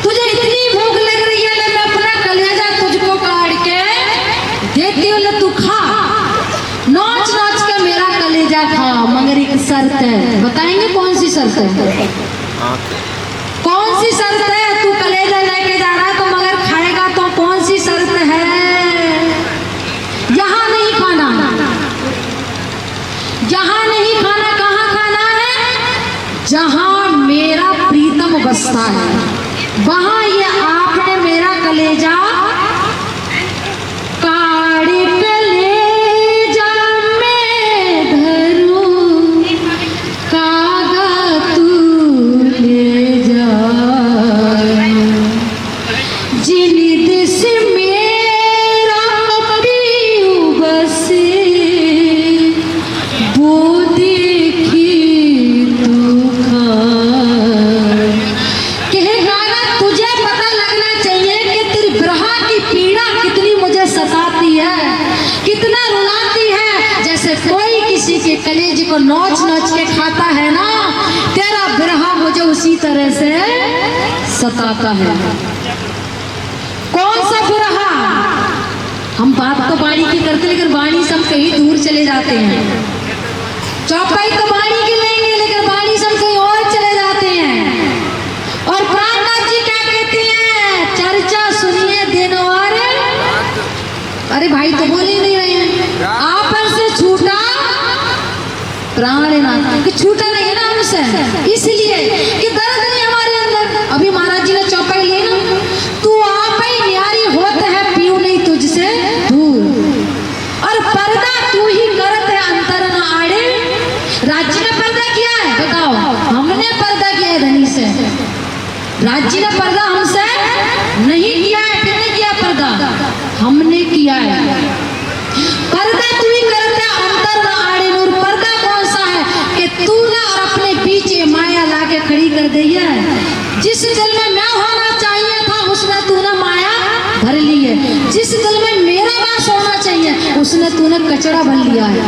तुझे इतनी भूख लग रही है, मैं अपना कलेजा तुझको काट के देती हूँ, तू खा, नोच नोच के मेरा कलेजा खा, मगर एक शर्त है। बताएंगे कौन सी शर्त है? कौन सी शर्त है? तू कलेजा लेके जा रहा तो मगर खाएगा तो कौन सी शर्त है? यहाँ नहीं खाना, यहाँ नहीं खाना, कहाँ खाना है? जहाँ मेरा प्रीतम बसता है, वहां ये आपने मेरा कलेजा काढ़े कलेजा में धरूं, कागा तू ले जा, जिन दिस मेरा पियू बसे, वो देखी तू खा। कितना रुलाती है, जैसे कोई किसी के कलेजे को नोच नोच के खाता है ना, तेरा बिरहा मुझे उसी तरह से सताता है। कौन सा बिरहा? हम बात तो बाणी की करते, लेकिन बाणी सब कहीं दूर चले जाते हैं। चौपाई तो बाणी की लेंगे, लेकिन बाणी सब कहीं और चले जाते हैं। और प्राणनाथ जी क्या कहते हैं? चर्चा सुनिए दिनों। अरे भाई तो बोल ही नहीं रहे हैं। आप से छूटा प्राणनाथ, कि छूटा नहीं है ना हमसे, इसलिए कि दर्द नहीं हमारे अंदर। अभी महाराज जी ने चौपाई ली ना, तू आप ही न्यारी होत है, पीऊ नहीं तुझसे दूर, और पर्दा तू ही करत है, अंतर न आड़े। राज्य ने पर्दा किया है? बताओ, हमने पर्दा किया है धनी से, राज्य ने पर्दा हमसे नहीं किया है। किसने किया पर्दा? हमने किया है। पर्दा तू ही करते, अंतर न आड़े नूर। पर्दा कौन सा है? कि तू ना और अपने बीच माया लाके खड़ी कर दी है। जिस दिल में मैं होना चाहिए था, उसने तूने माया भर ली है। जिस दिल में मेरा वास होना चाहिए, उसने तूने कचड़ा भर लिया है।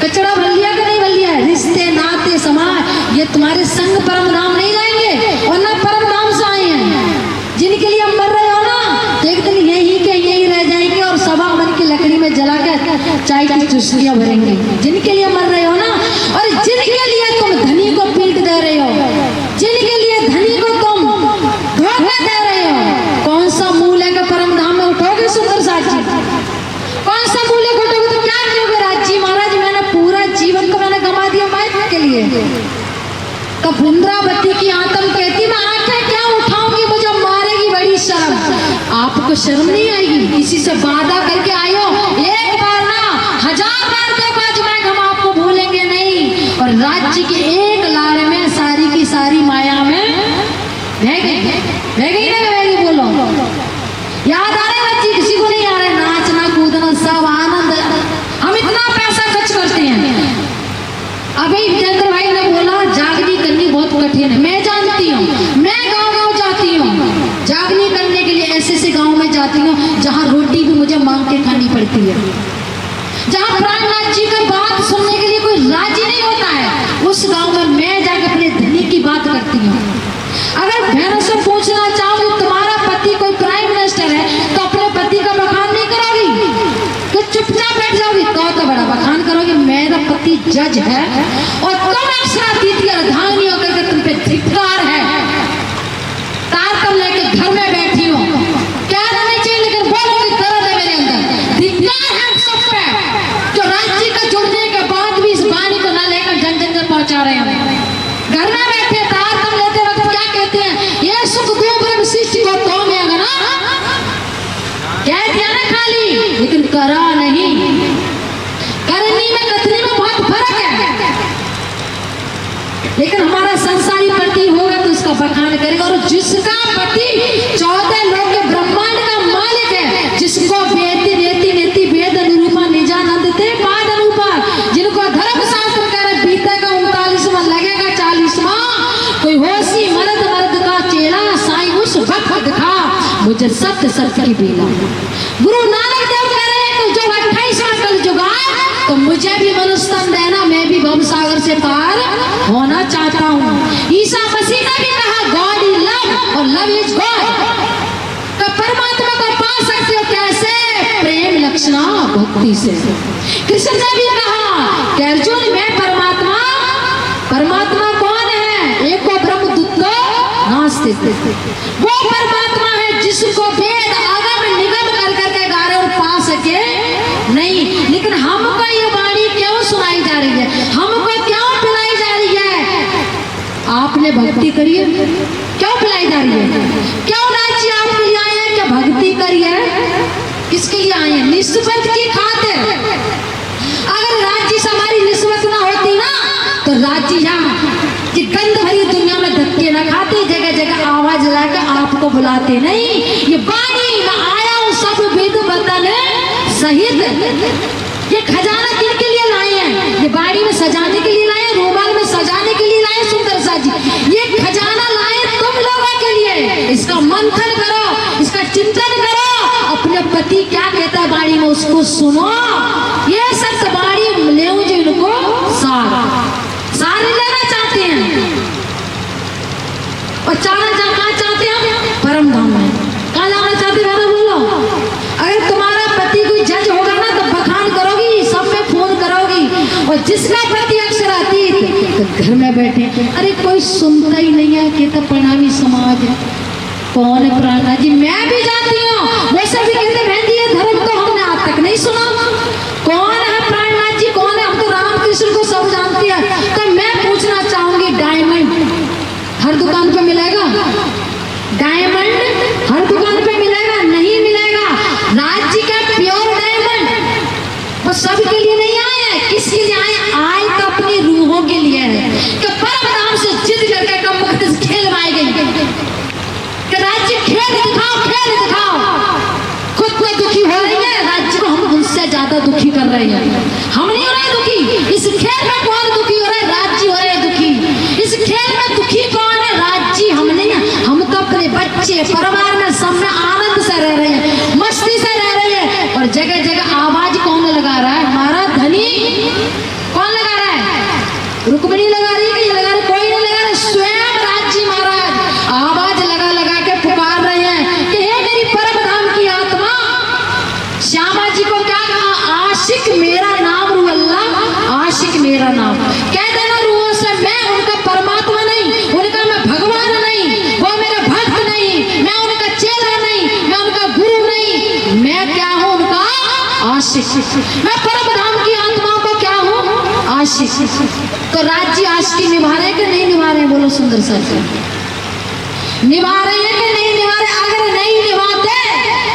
कचड़ा भर लिया कि नहीं भर लिया है? रिश्ते नाते समाज ये तुम्हारे संग परम धाम नहीं जाएंगे, और ना परम धाम से आए हैं। जिनके लिए हम मर रहे हो ना, तो एक दिन यही के यही रह जाएंगे, और सभा बन की लकड़ी में जला के चाय की चुस्कियां भरेंगे। जिनके लिए मर रहे हो ना, और जिनके लिए तुम धनी को पीट दे रहे हो, जिनके लिए धनी को तुम धोखा दे रहे हो, कौन सा मूल है कि परम धाम में उठोगे? सुंदर साथ जी, कौन सा मूल है उठोगे तो क्या करोगे? राजी महाराज, मैंने पूरा जीवन को मैंने गंवा दिया माइक के लिए। तो वृंदावती की आत्म कहती, मैं आंखें क्या उठाऊंगी, मुझे मारेगी बड़ी शर्म। आपको शर्म नहीं आएगी? किसी से वादा करके आए हो, एक बार ना 1000 बार देखो, आज मैं हम आपको भूलेंगे नहीं। और राज्य के एक लाड़ में सारी की सारी माया में बह गई ना बह गई? बोलो, याद आ रहे बच्ची? किसी को नहीं आ रहे? नाचना कूदना सब आनंद, हम इतना पैसा खर्च करते हैं। अभी चंद्र भाई ने बोला जागनी करनी बहुत कठिन है, मैं जानती हूँ। मैं गाँव जाती हूँ जागनी करने के लिए, ऐसे ऐसे गाँव में जाती हूँ जहाँ रोटी भी मुझे मांग के खानी पड़ती है, जहाँ प्राणनाथ जी का बात सुनने के लिए कोई राजी नहीं होता है। उस गाँव में मैं जाकर अपने धनी की बात करती हूँ। अगर बहनों से पूछना चाहूँ, तुम्हारा पति कोई प्राइम मिनिस्टर है, तो अपने पति का बखान नहीं करोगी कि चुपचाप बैठ जाओगी? तो बड़ा बखान करोगे, मेरा पति जज है और तुम अक्षरा दीदी अर्धांगिनी होकर के तुम पे धिक्कार है, तार तुम लेके घर में बैठी हो। क्या नहीं चाहिए, लेकिन बोलोगी दर्द है मेरे अंदर, धिक्कार है सब पे, जो राज्य का जुड़ने के बाद भी इस वाणी को न लेकर जन जन तक पहुंचा रहे हैं। घर में बैठे तार तुम लेते वक्त क्या कहते हैं? ये सुख दूर शिष्य को तो में ना कह दिया ना खाली, लेकिन करा नहीं। करनी में कथनी में बहुत फर्क है। लेकिन हमारा संसारी पति होगा तो उसका बखान करेगा। और जिसका पति 14 लोक के ब्रह्मांड का मालिक है, जिसको वेति नेति नेति वेद अनुरूपा निजानंद थे पाद अनुरूपा, जिनको धर्म शास्त्र कर बीतेगा 39वां लगेगा 40वां, कोई होशी मर्द मर्द का चेला साईं उस वक्त दिखा मुझे सत्य सत्य की बेला। गुरु नानक देव कह रहे हैं तो जो 28वां कल जुगा, तो मुझे भी मनुष्य देना, मैं भी भव सागर से पार होना चाहता हूँ। ईसा मसीह ने भी भक्ति से। कृष्ण ने भी कहा कि अर्जुन मैं परमात्मा, परमात्मा कौन है? एको ब्रह्म द्वितीयो नास्ति। वो परमात्मा है जिसको वेद आगम निगम कर करके गारे और पा सके नहीं। लेकिन हमको ये वाणी क्यों सुनाई जा रही है, हमको क्यों पिलाई जा रही है? आपने भक्ति करी है, क्यों पिलाई जा रही है? क्यों राज्य आपके लिए आए हैं? क्या भक्ति करी है? किसके लिए आए हैं? निस्बत की खातिर। अगर राज्य से हमारी निस्बत ना होती ना तो राज्य यहाँ कि गंद भरी दुनिया में धक्के ना खाते, जगह जगह आवाज लाकर आपको बुलाते नहीं। ये वाणी में आया हूँ सब वेद वतन सहित। ये खजाना किनके लिए लाए हैं? ये बाड़ी में सजाने के लिए लाए, रूमाल में सजाने के लिए लाए सुंदर सा जी। ये खजाना लाए तुम लोगों के लिए। इसका मंथन करो, इसका चिंतन करो, अपने पति क्या कहता है बाड़ी में उसको सुनो। ये सब बाड़ी ले जो इनको सारे लेना चाहते हैं और कहाँ चाहते हैं? परम धाम में। कहाँ जाना चाहते हैं? बोलो। अगर तुम्हारा पति कोई जज होगा ना तो बखान करोगी, सब में फोन करोगी। और जिसका पति अक्षरातीत तो घर में बैठे, अरे कोई सुनता ही नहीं है कि तो प्रणामी समाज है। कौन है प्राणा जी? मैं भी जाती हूँ। वो सभी कहते बहन जी ये धर्म तो हमने आज तक नहीं सुना। कौन है प्राणनाथ जी? कौन है? हम तो रामकृष्ण को सब जानते हैं। तो मैं पूछना चाहूंगी डायमंड हर दुकान पे मिलेगा? डायमंड हर दुकान पे मिलेगा? नहीं मिलेगा। राज्य का प्योर डायमंड वो सबके लिए नहीं आए हैं। किसके लिए आए? आए तो अपनी रूहों के लिए है कि परम नाम से जिद करके कम खेलवाए गई कि राज्य खेल दिखाओ, खेल दिखाओ। खुद को दुखी हो रही है, राज्य को हम उनसे ज्यादा दुखी कर रहे हैं। हम नहीं हो रहे दुखी। इस खेल में कौन दुखी हो रहा है? राज्य हो रहे हैं दुखी। इस खेल में दुखी कौन है? राज्य। हम नहीं है। हम तो अपने बच्चे परिवार में सब में आनंद से रह रहे हैं, मस्ती से रह रहे हैं। और जगह जगह आवाज कौन लगा रहा है? हमारा धनी कौन लगा रहा है? रुक्मिणी लगा रही है, ये लगा रही, कोई नहीं लगा रहा। स्वयं राज्य महाराज आवाज लगा लगा के पुकार रहे हैं कि हे मेरी परम धाम की आत्मा। श्यामा जी को क्या कहा? आशिक मेरा नाम रू अल्लाह, आशिक मेरा नाम। कह देना रूहों से मैं उनका परमात्मा नहीं, उनका मैं भगवान नहीं, वो मेरा भक्त नहीं, मैं उनका चेला नहीं, मैं उनका गुरु नहीं, मैं क्या हूँ? उनका आशिक। मैं परम धाम की आत्माओं को क्या हूँ? आशिक। तो राज्य आशिकी निभा रहे कि नहीं निभा रहे? बोलो सुंदर सा। निभा रहे हैं कि नहीं निभा रहे? अगर नहीं निभाते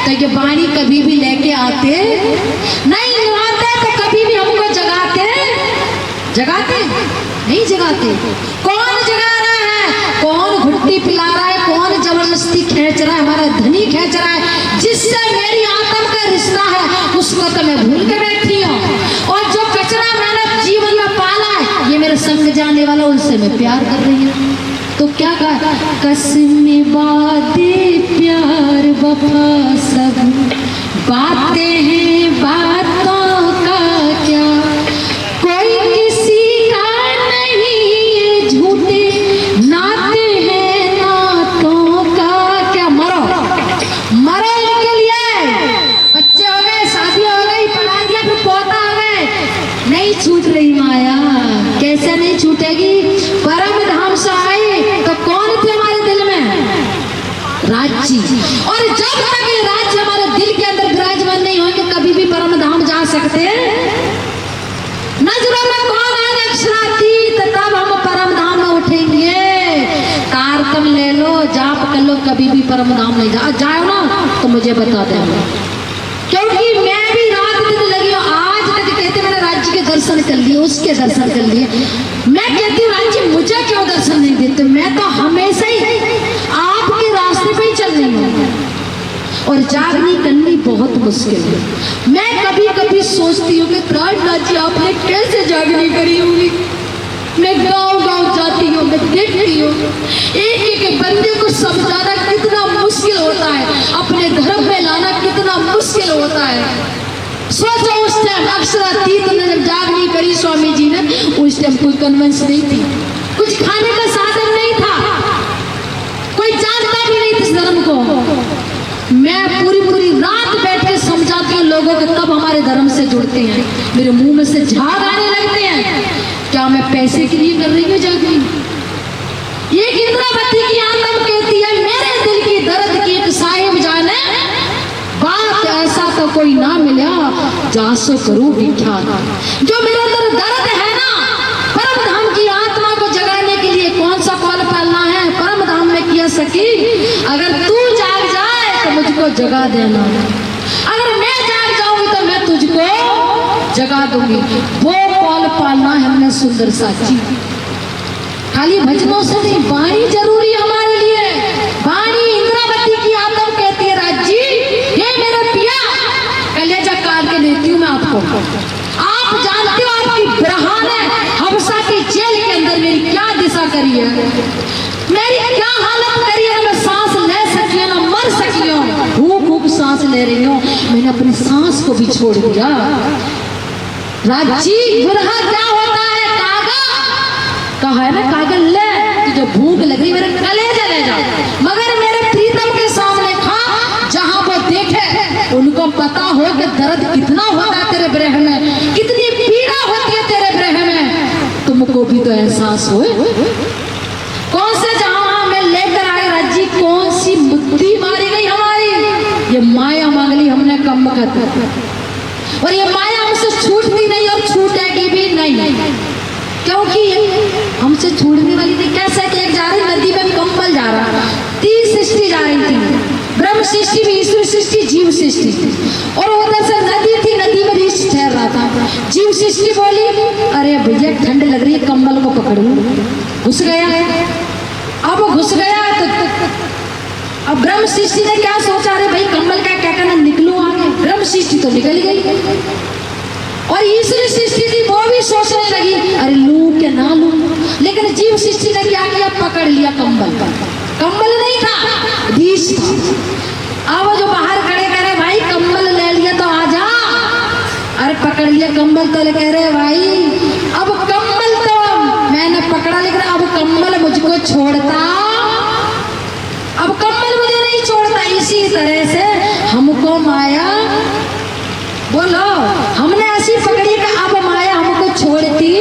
तो ये वाणी कभी भी लेके आते नहीं, निभाते तो कभी भी हमको जगाते नहीं जगाते। कौन जगा रहा है? कौन घुट्टी पिला रहा है? कौन जबरदस्ती खींच रहा है? हमारा धनी खींच रहा है। जिससे मेरी आत्मा का रिश्ता है उसको तो मैं भूल के बैठी हूँ। और जो कचरा मैंने जीवन में पाला है, ये मेरे संग जाने वाला, उनसे मैं प्यार कर रही हूँ। तो क्या कहा? कसम बातें प्यार वफा सब बातें हैं, बातों का क्या कोई किसी का नहीं, ये झूठे नाते हैं, नातों का क्या। मरो मरो इनके लिए। बच्चे हो गए, शादी हो गई, पढ़ा दिया, फिर पोता हो गए, नहीं छूट रही माया। कैसे नहीं छूटेगी? परम धाम से आए तो कौन थे हमारे दिल में? राज्य। और जब तक ये राज्य हमारे दिल के अंदर विराजमान नहीं होंगे कभी भी परम धाम जा सकते। नजरों में कौन आए? अक्षरातीत, तब हम परम धाम में उठेंगे। कारतम ले लो, जाप कर लो, कभी भी परम धाम नहीं जाओ ना तो मुझे बता देना। क्योंकि मैं भी रात दिन लगी हूँ। आज तक कहते मैंने राज्य के दर्शन कर लिए, उसके दर्शन कर लिए। मैं कहती हूँ राज्य मुझे क्यों दर्शन नहीं देते? मैं तो हमेशा ही आपके रास्ते पे ही चल रही हूँ। और जागनी करनी बहुत मुश्किल है। मैं कभी कभी सोचती हूँ कि प्राणनाथ जी आपने कैसे जागनी करी होगी। मैं गांव जाती हूँ, मैं देखती हूँ एक एक बंदे को समझाना कितना मुश्किल होता है, अपने धर्म में लाना कितना मुश्किल होता है। सोचो उस टाइम अक्षरातीत ने जब जागनी करी स्वामी जी ने, उस टाइम कोई कन्वेंस नहीं थी, कुछ खाने का साधन नहीं था, कोई जानता भी नहीं इस धर्म को। मैं पूरी रात बैठ के समझाती हूँ लोगों को, तब हमारे धर्म से जुड़ते हैं, मेरे मुंह में से झाग आने लगते हैं। क्या मैं पैसे के लिए कर रही हूँ जागरण? ये इंद्रावती की आत्मा कहती है मेरे दिल की दर्द की एक साहिब जाने, बात ऐसा तो कोई ना मिला जासो करूं विख्यात। जो मेरे अंदर दर्द है ना, परम धाम की आत्मा को जगाने के लिए कौन सा कॉल पालना है, परम धाम में किया सकी। अगर तू जाग जाए तो मुझको जगा देना, अगर मैं जाग जाऊंगी तो मैं तुझको जगा दूंगी। वो कॉल पालना है हमने सुंदर साची। खाली भजनों से नहीं, वाणी जरूरी हमारे लिए। वाणी इंद्रावती की आत्मा कहती है राजी ये मेरा पिया, कलेजा काट के देती हूँ मैं आपको। आप जानते हो आपकी ब्रहा ने हबसा की जेल के अंदर मेरी क्या दिशा करी है, मेरी क्या हालत करी है। मैं सांस ले सकी हूँ ना मर सकी हूँ, भूख भूख सांस ले रही हूँ। मैंने अपनी सांस को भी छोड़ दिया। राजी बुरहा क्या होता है? कहा है ना कागल ले, तुझे भूख लग रही मेरे कलेजा ले जा, मगर मेरे प्रीतम के सामने खा। जहां वो देखे उनको पता हो कि दर्द कितना होता है तेरे ब्रह में, कितनी पीड़ा होती है तेरे ब्रह में, तुमको भी तो एहसास हो। कौन से जहां में लेकर आए राजी, कौन सी बुद्धि मारी गई हमारी। ये माया मांग ली हमने कम कर, और ये माया हमसे छूटती नहीं और छूटेगी भी नहीं, क्योंकि हमसे छूटने वाली थी। कैसे कि एक जा रही नदी में कंबल जा रहा, 3 सृष्टि जा रही थी, ब्रह्म सृष्टि भी, ईश्वर सृष्टि, जीव सृष्टि, और उधर से नदी थी, नदी में ऋषि ठहर रहा था। जीव सृष्टि बोली अरे भैया ठंड लग रही है, कंबल को पकड़ू। घुस गया, अब घुस गया तो अब ब्रह्म सृष्टि ने क्या सोचा, अरे भाई कंबल का क्या करना, निकलू आगे। ब्रह्म सृष्टि तो निकल गई, और ईश्वरी सृष्टि थी वो भी सोचने लगी अरे लू के ना लू। लेकिन जीव सृष्टि ने क्या किया, पकड़ लिया कंबल। कंबल नहीं था, रीछ था। अब जो बाहर खड़े करे भाई कंबल ले लिया तो आजा, अरे पकड़ लिया कंबल तो कह रहे भाई अब कंबल तो मैंने पकड़ा, लेकिन अब कंबल मुझको छोड़ता, अब कंबल मुझे नहीं छोड़ता। इसी तरह से हमको माया, बोलो हमने ऐसी पकड़ी कि अब माया हमको छोड़ती,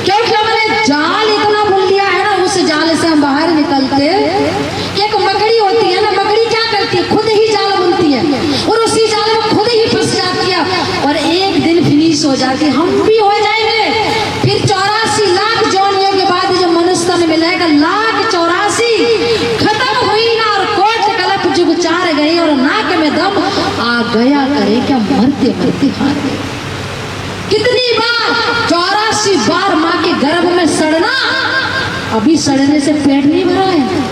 क्योंकि हमने जाल इतना बुन लिया है ना, उस जाल से हम बाहर निकलते। एक मकड़ी होती है ना, मकड़ी क्या करती है, खुद ही जाल बुनती है और उसी जाल में खुद ही फंस जाती है, और एक दिन फिनिश हो जाती है। हम भी हो जाएंगे, फिर 84 लाख जोनियों के बाद जो मनुष्य तन मिलेगा, लाख 84 खत्म हुई ना, और कोट कलप जुग 4 गए, और नाक में दम आ गया करे क्या, मरते मरते हार गए। कितनी बार, 84 बार माँ के गर्भ में सड़ना, अभी सड़ने से पेट नहीं भरा है।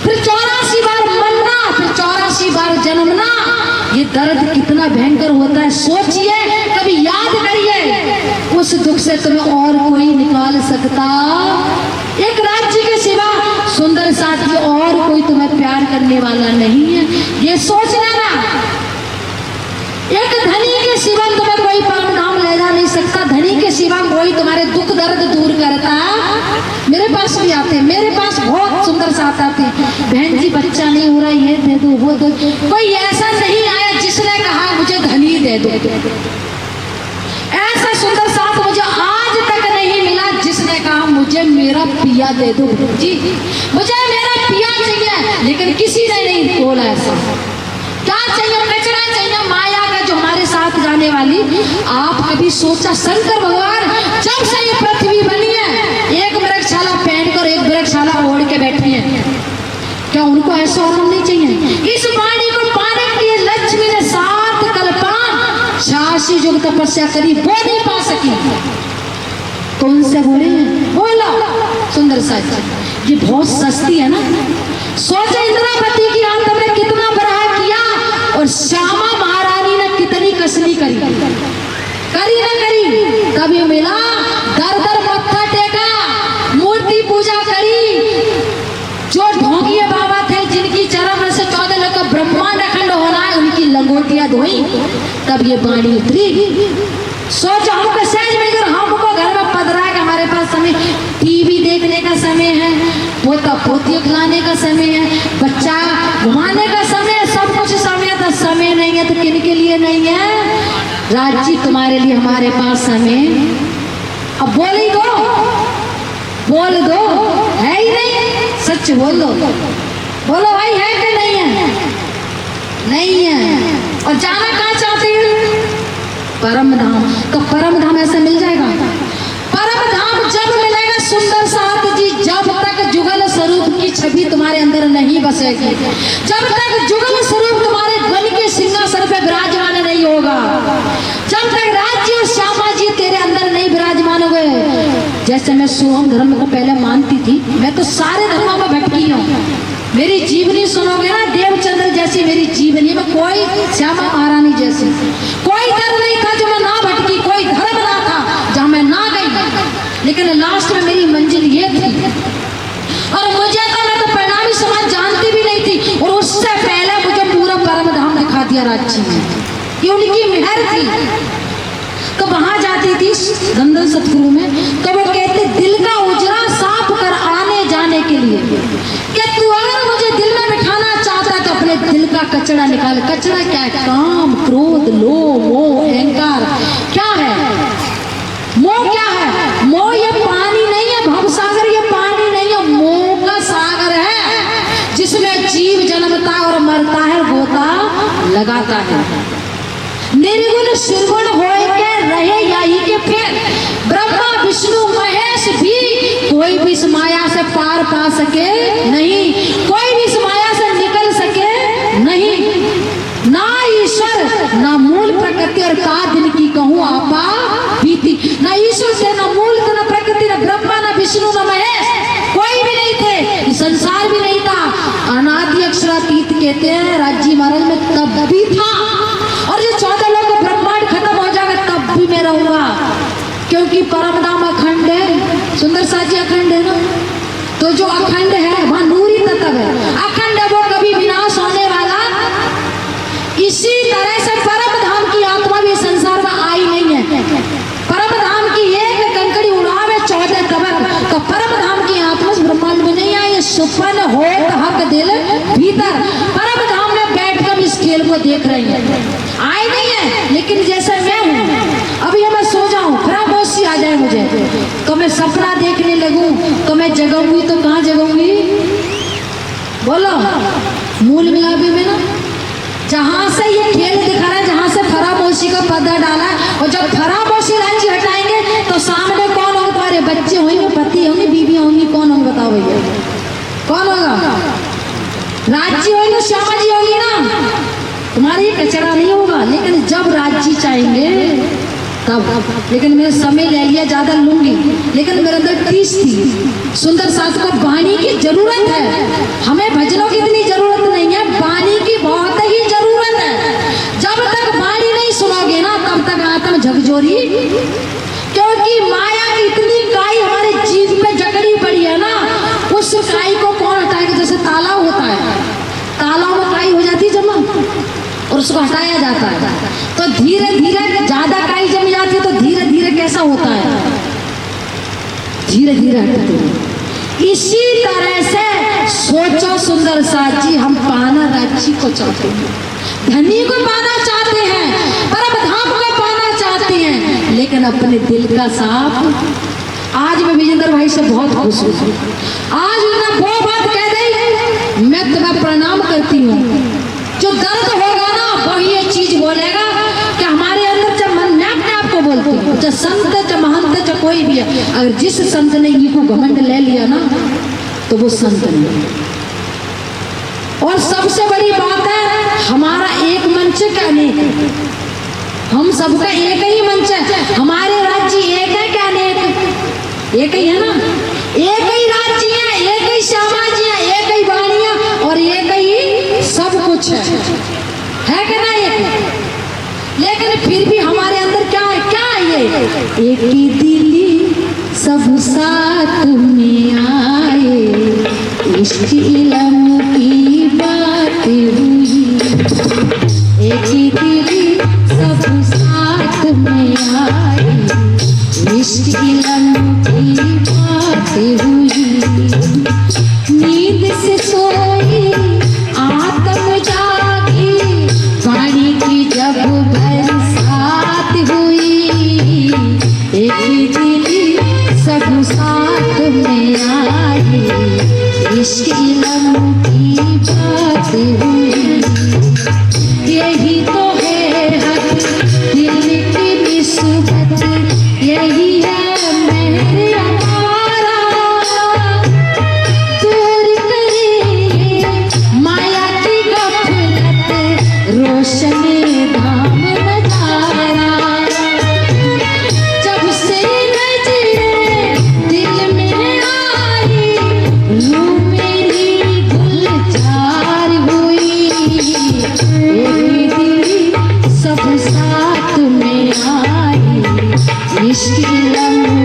फिर 84 बार मरना, फिर 84 बार जन्मना। ये दर्द कितना भयंकर होता है, सोचिए, कभी याद करिए। उस दुख से तुम्हें और कोई निकाल सकता, एक राज्य के सिवा सुंदर साथी और कोई तुम्हें प्यार करने वाला नहीं है, ये सोच लेना। एक धनी के सिवा तुम्हें कोई परम धाम ले जा नहीं सकता, धनी के सिवा कोई तुम्हारे दुख दर्द दूर करता। मेरे पास भी आते, मेरे पास बहुत सुंदर साथ आते, बहन जी बच्चा नहीं हो रहा, ये दे दो वो दो। कोई ऐसा नहीं आया जिसने कहा मुझे धनी दे दो, ऐसा सुंदर साथ मुझे आज तक नहीं मिला जिसने कहा मुझे मेरा पिया दे दो जी, मुझे मेरा पिया चाहिए। लेकिन किसी ने नहीं बोला ऐसा। क्या चाहिए, कचरा चाहिए माया का जो हमारे साथ जाने वाली। आप कभी सोचा शंकर भगवान जब से ये पृथ्वी बनी है, एक वृक्षशाला पहनकर एक वृक्षशाला ओढ़ के बैठी है, क्या उनको ऐसा आराम नहीं चाहिए? इस वाणी को पाने के लिए लक्ष्मी ने 7 कल्पान 86 युग तपस्या करी, वो नहीं पा सकी। कौन से बोले, बोलो सुंदर साथ, ये बहुत सस्ती है ना। सोचा इंद्रावती की आत्मा ने कितना बड़ा किया, और श्यामा महारानी ने कितनी कसनी करी, करी ना करी। कभी मिला, दर दर मत्था टेका, मूर्ति पूजा करी। जो ढोंगिए बाबा थे जिनकी चरण से 14 लोग का ब्रह्मांड अखंड हो रहा है, उनकी लंगोटियां धोई, तब ये वाणी उतरी। सोचा हमको सहज मिलकर, हमको घर में पधरा के हमारे पास समय, टीवी देखने का समय है, पोता पोती खिलाने का समय है, बच्चा घुमाने का समय है, सब कुछ समय है। तो समय नहीं है तो किन के लिए नहीं है? राज्य तुम्हारे लिए हमारे पास हमें, अब बोल ही दो, बोल दो, है ही नहीं, सच बोल दो, बोलो भाई है कि नहीं है? नहीं है। और जाना कहाँ चाहते हैं? परम धाम। तो परम धाम ऐसे मिल जाएगा? परम धाम जब मिलेगा सुंदर साथ जी, जब तक जुगल स्वरूप की छवि तुम्हारे अंदर नहीं बसेगी, जब तक जुगल स्वरूप तुम्हारे बन के सिंहासन पे विराजमान नहीं होगा, जब तक राज्य और श्यामा जी तेरे अंदर नहीं विराजमान हुए। जैसे मैं सोहम धर्म को पहले मानती थी, मैं तो सारे धर्मों में भटकी हूँ। मेरी जीवनी सुनोगे ना, देवचंद्र जैसी मेरी जीवनी में, कोई श्यामा महारानी जैसी कोई धर्म नहीं था जो मैं ना भटकी, कोई धर्म ना था जहाँ मैं ना गई, लेकिन लास्ट में मेरी मंजिल ये थी। और मुझे तो, मैं तो परिणामी समाज जानती भी नहीं थी, और उससे पहले मुझे पूरा परम धाम दिखा दिया राज्य में, ये उनकी मेहर थी। तो वहां जाती थी नंदन सतगुरु में, तो वो कहते दिल का उजरा साफ कर आने जाने के लिए, कि तू अगर मुझे दिल में बिठाना चाहता है तो अपने दिल का कचरा निकाल। कचरा क्या है? काम, क्रोध, लोभ, मोह, अहंकार। क्या है मोह? क्या है मोह? ये पानी नहीं है भवसागर, ये पानी नहीं है, मोह का सागर है जिसमें जीव जन्मता और मरता है, गोता लगाता है। निर्गुण निर्गुण होए के रहे यही के फिर, ब्रह्मा विष्णु महेश भी कोई भी इस माया से पार पा सके नहीं, कोई भी इस माया से निकल सके नहीं। ना ईश्वर ना मूल प्रकृति, और का दिन की कहूँ आपा बीती। ना ईश्वर से ना मूल ना प्रकृति, ना ब्रह्मा ना विष्णु ना महेश, कोई भी नहीं थे, संसार भी नहीं था। अनादि अक्षरातीत कहते हैं राज्य महाराज में तब भी था, और जो 14 लोग का ब्रह्मांड खत्म हो जाएगा तब भी मैं रहूंगा, क्योंकि परम धाम अखंड है। सुंदर साजी अखंड है ना, तो जो अखंड है वहां नूरी तत्व है, अखंड है, वो कभी विनाश होने वाला। इसी तरह से परम धाम की आत्मा भी संसार में आई नहीं है। परम धाम की एक कंकड़ी उड़ावे 14 तबक, तो परम धाम की आत्मा इस ब्रह्मांड में नहीं आई। सुपन हो हक दिल भीतर, परम धाम में बैठकर इस खेल को देख रही है, आई नहीं है। लेकिन जैसे मैं हूँ, अभी मैं सो जाऊं, खामोशी आ जाए मुझे, तो मैं सपना देखने लगूं, तो मैं जगूंगी, तो कहाँ जगूंगी? बोलो, मूल मिलापे में ना, जहां से ये खेल दिखा रहा है, जहां से फरामोशी का पर्दा डाला है, और जब फरामोशी राज्य हटाएंगे तो सामने कौन होगा? तुम्हारे बच्चे होंगे, पति होंगे, बीवी होंगी, कौन होंगे बताओ भैया? कौन होगा? राज्य होगी, श्यामा जी होगी ना, तुम्हारी कचरा नहीं होगा। लेकिन जब राज्य चाहेंगे तब, लेकिन मैंने समय ले लिया, ज्यादा लूंगी, लेकिन मेरे अंदर टीस थी। सुंदर सास को वाणी की जरूरत है, हमें भजनों की इतनी जरूरत नहीं है, वाणी की बहुत ही जरूरत है। जब तक वाणी नहीं सुनोगे ना, तब तक आत्म झकझोरी, क्योंकि माया की इतनी काई हमारे जीव पे जकड़ी पड़ी है ना, उस काई को कौन हटाएगा? जैसे तालाब होता है, तालाब में काई हो जाती है जमा, और उसको हटाया जाता है, तो धीरे धीरे ज्यादा काई जम जाती है, तो धीरे धीरे कैसा होता है? धीरे धीरे हटते हैं। इसी तरह से सोचो सुंदर साजी, हम पाना राज्य को चाहते हैं, धनी को पाना चाहते हैं, परम धाम को पाना चाहते हैं, लेकिन अपने दिल का साफ। आज मैं विजेंद्र भाई से बहुत खुश हूँ, आज उन्होंने वो बात कह दी, मैं तुम्हें प्रणाम करती हूँ। जो दर्द होगा ना, वही ये चीज बोलेगा कि हमारे अंदर जब मन, मैं अपने आप को बोलती हूँ, जब संत जब महंत जब कोई भी है, अगर जिस संत ने ये को घमंड ले लिया ना, तो वो संत नहीं। और सबसे बड़ी बात है, हमारा एक मंच का अनेक, हम सबका एक ही मंच है, हमारे राज्य एक है क्या अनेक? एक ही है ना, एक ही राज्य है, एक ही श्यामा जी है, एक ही वाणियां, और एक ही सब कुछ है कि नहीं? लेकिन फिर भी हमारे अंदर क्या है? क्या है ये? एक ही दिली सब साथ में आए, इश्क इल्म की बात हुई, एक ही दिली सब साथ में आए, इश्क इल्म की बात हुई। नींद से सोई आत्म जागी, वाणी की जब बरसात इश्क इलम की बात हुई, यही तो है हक दिल की निस्बत, यही है मेरे हमारा। दूर करे माया की गफलत, रोशन धाम नजारा। जब से नजरें दिल में आई, रूह मेरी गुलजार हुई। एक दिल सब साथ में आई, इश्क लम्हा